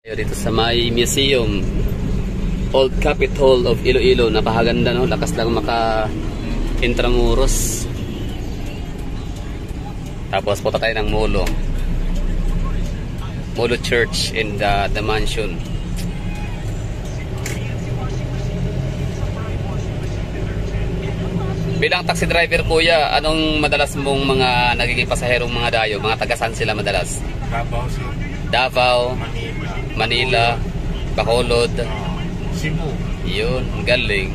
Dito sa may museum, Old Capitol of Iloilo. Napakaganda, no? Lakas lang maka Intramuros. Tapos punta tayo ng Molo Church in the mansion. Bilang taxi driver, kuya, anong madalas mong mga nagiging pasaherong mga dayo? Mga taga-saan sila madalas? Davao, Manila, Bacolod, Cebu. Yun, galing.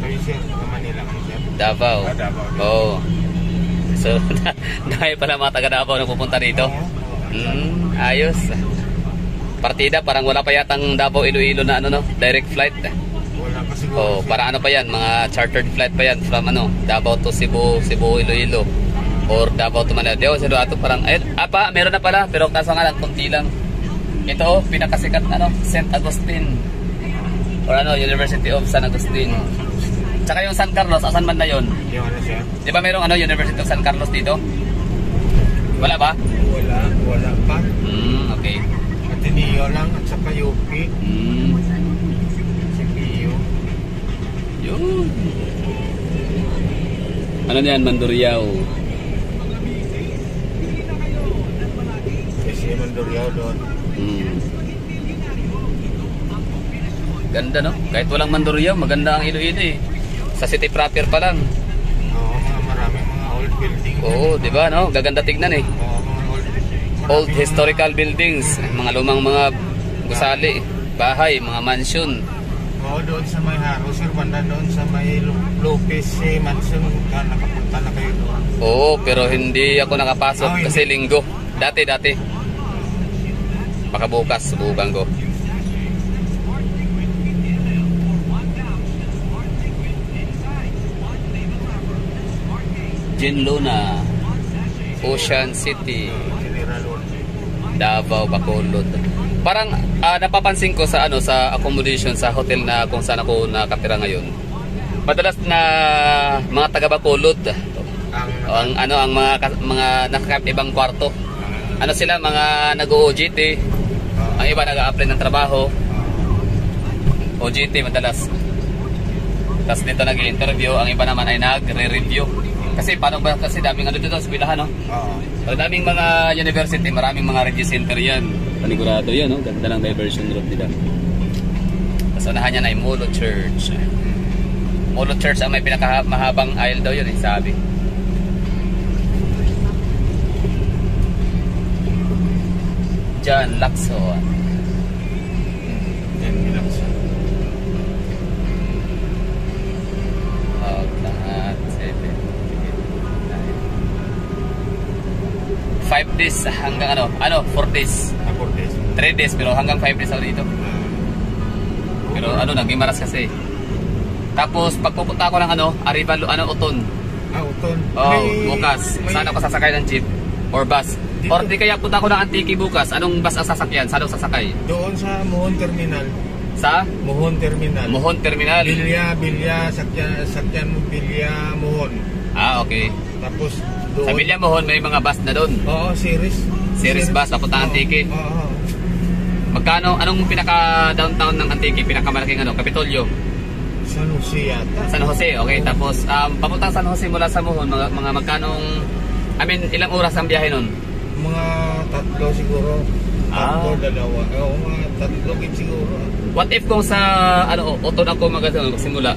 Kayo sir, Manila kayo sir? Davao. Davao. Oo. So, dahil pala mga taga Davao na pupunta dito. Ayos. Partida, parang wala pa yatang Davao Iloilo na direct flight. Wala pa siguro. Oh, para ano pa yan, mga chartered flight pa yan from Davao to Cebu, Iloilo. Or Davao to Manila. Deo, sino ato parang meron na pala, pero kaso nga lang konti lang. Ito, pinakasikat St. Agustin. Or University of San Agustin. Tsaka yung San Carlos, asan man na yun? Yung siya? Di ba mayroong University of San Carlos dito? Wala ba? Wala pa. Okay. Ateneo lang at saka UP. CPU. Yun. Ano yan, Mandurriao? Kasi Mandurriao doon. Ganda, no? Kahit walang Mandurriao, maganda ang Iloilo eh. Sa city proper pa lang. Oo, maraming mga old building. Oo, di ba, no? Gaganda tignan eh. Oo, mga Old historical buildings, mga lumang mga gusali, bahay, mga mansion. Oo, doon sa may Haro, sir, banda doon sa may Lopez Mansion, nakapunta na kayo doon. Oo, pero hindi ako nakapasok kasi linggo. Dati. Baka bukas, subukan ko. Gin Luna, Ocean City, Davao, Bacolod. Parang napapansin ko sa sa accommodation sa hotel na kung saan ako nakatira ngayon. Madalas na mga taga Bacolod ang mga nakakaibang kwarto. Sila mga nag-OJT, ang iba nag-a-apply ng trabaho. OJT madalas. Tapos dito nag-i-interview, ang iba naman ay nagre-review. Kasi paano ba kasi daming dito sa eskwelahan, no? Oo. So, daming mga university, maraming mga register center yan. Panigurado yan, no? Ganda ng diversion route nila. Tapos unahan niya na yung Molo Church. Molo Church ang may pinakamahabang aisle daw yun, sabi. John Lacson. Yan, Lacson. Lahat 5 days hanggang 4 days. 4 days. 3 days pero hanggang 5 days ako dito. Pero nagbimaras kasi. Tapos pagpupunta ako ng Arrival Uton. Uton. Bukas. Saan ako sasakay ng jeep or bus? Or di kaya punta ako ng Antique bukas. Anong bus ang sasakyan? Saan ako sasakay? Doon sa Mohon Terminal. Sa? Mohon Terminal. Mohon Terminal. Bilya, Sakyan Bilya, Mohon. Okay. Tapos doon. Sa Bilya Mohon may mga bus na doon. Oo, series bus papunta Antique. Oo. Magkano? Anong pinaka-downtown ng Antique? Pinakamalaking Kapitolyo? San Jose yata. San Jose, okay. Tapos papuntang San Jose mula sa Mohon, mga magkanong, ilang oras ang biyahe nun? Mga 3 siguro. 3, 2. Oo, mga 3 siguro. What if kung sa Uton ako magsimula?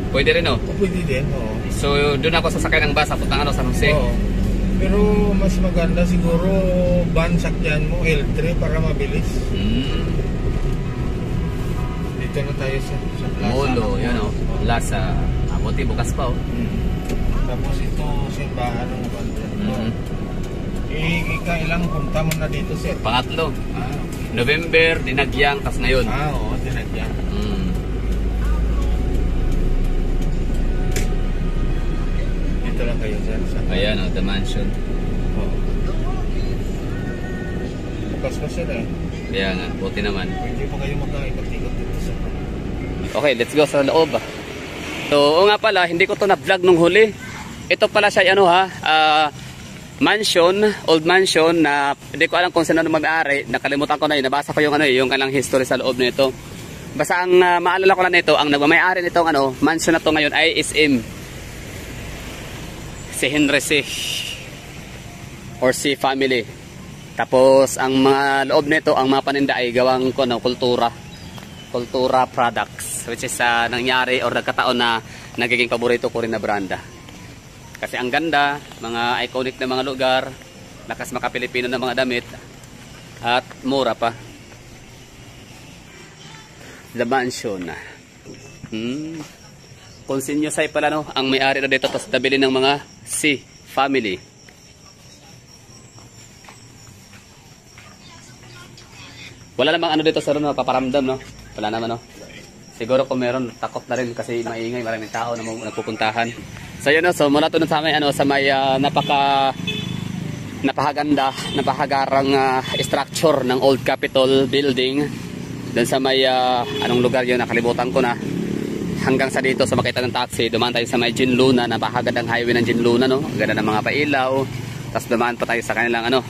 Pwede rin, no? Pwede din, oo. So doon ako sasakay ng bus papuntang San Jose. Oo. Pero mas maganda siguro van sakyan mo L3 para mabilis. Dito na tayo sa Plaza. Molo, yun Plaza. Buti bukas pa Tapos ito simbahan ng banda. Kailang punta mo na dito, sir? Pangatlo. November, Dinagyang, tas ngayon. Oo, Dinagyang. Dito lang kayo, sir. Ayan, the mansion. Oo. Bukas pa, sir, Kaya nga, buti naman. Hindi pa kayo magkakikot-ikot dito, sir. Okay, let's go sa loob. So, nga pala, hindi ko to na-vlog nung huli. Ito pala siya, mansion, old mansion na hindi ko alam kung sino na mag-ari. Nakalimutan ko na yun. Nabasa ko yung yung kanilang history sa loob nito. Basta ang maalala ko lang nito, ang nagmamay-ari nitong mansion na to ngayon ay si Henry C. or C family. Tapos ang mga loob nito, ang mga paninda ay gawang kultura products, which is nangyari or nagkataon na nagiging paborito ko rin na branda. Kasi ang ganda, mga iconic na mga lugar, lakas maka-Pilipino na mga damit, at mura pa. The Mansion. Consignio-say pala ang may-ari na dito, tapos nabili ng mga C family. Wala namang dito sa paparamdam, no? Wala naman, no? Siguro kung meron, takot na rin kasi maingay, maraming tao na nagpupuntahan. So yun, no? So mula to sa may sa may napakaganda, napakagarang structure ng Old Capitol building. Doon sa may anong lugar yun, nakalimutan ko na. Hanggang sa dito sa makita ng taxi, dumaan tayo sa may Ginluna, napakagandang highway ng Ginluna, no? Ganda ng mga pailaw. Tapos dumaan pa tayo sa kanilang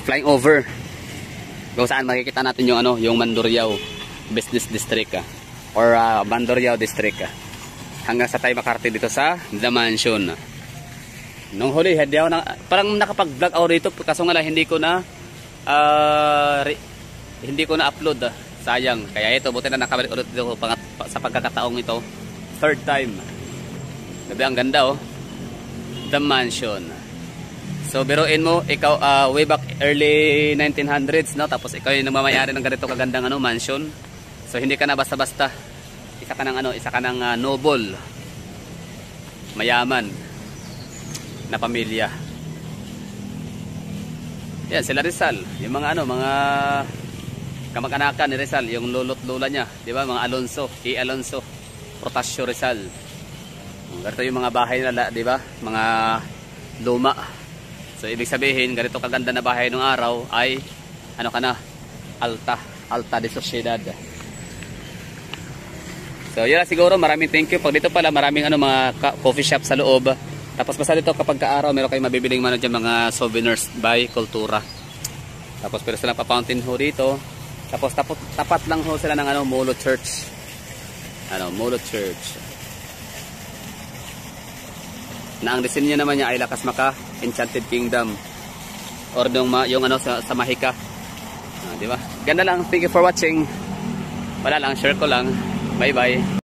flying over. Kung saan makikita natin yung yung Mandurriao Business District or Mandurriao District. Hanggang sa tayo makarating dito sa The Mansion. Nung huli, hindi ako parang nakapag-vlog ako dito, kaso nga lang hindi ko na upload. Sayang. Kaya ito, buti na nakabalik ulit dito sa pagkakataong ito. Third time. Sabi, ang ganda, oh. The Mansion. So, biruin mo, ikaw, way back early 1900s, no? Tapos ikaw yung namamayari ng ganito kagandang mansion. So, hindi ka na basta-basta. Isa ka ng noble, mayaman na pamilya. Yan, sila Rizal. Yung mga mga kamag-anakan ni Rizal, yung lolo't lola niya, di ba? Mga Alonso, Alonso, Protasio Rizal. Ganito yung mga bahay nila, di ba? Mga luma. So ibig sabihin, ganito kaganda na bahay nung araw ay Alta de Sociedad. So yun siguro, maraming thank you. Pag dito pala, maraming mga coffee shop sa loob. Tapos basta dito kapag ka-araw, meron kayong mabibiling mga souvenirs by Kultura. Tapos pero sila pa fountain ho dito. Tapos tapat lang ho sila ng Molo Church. Molo Church. Na ang disenyo naman niya ay Lakas Maka Enchanted Kingdom or yung sa Mahika. Di ba? Ganda lang. Thank you for watching. Wala lang, share ko lang. Bye bye.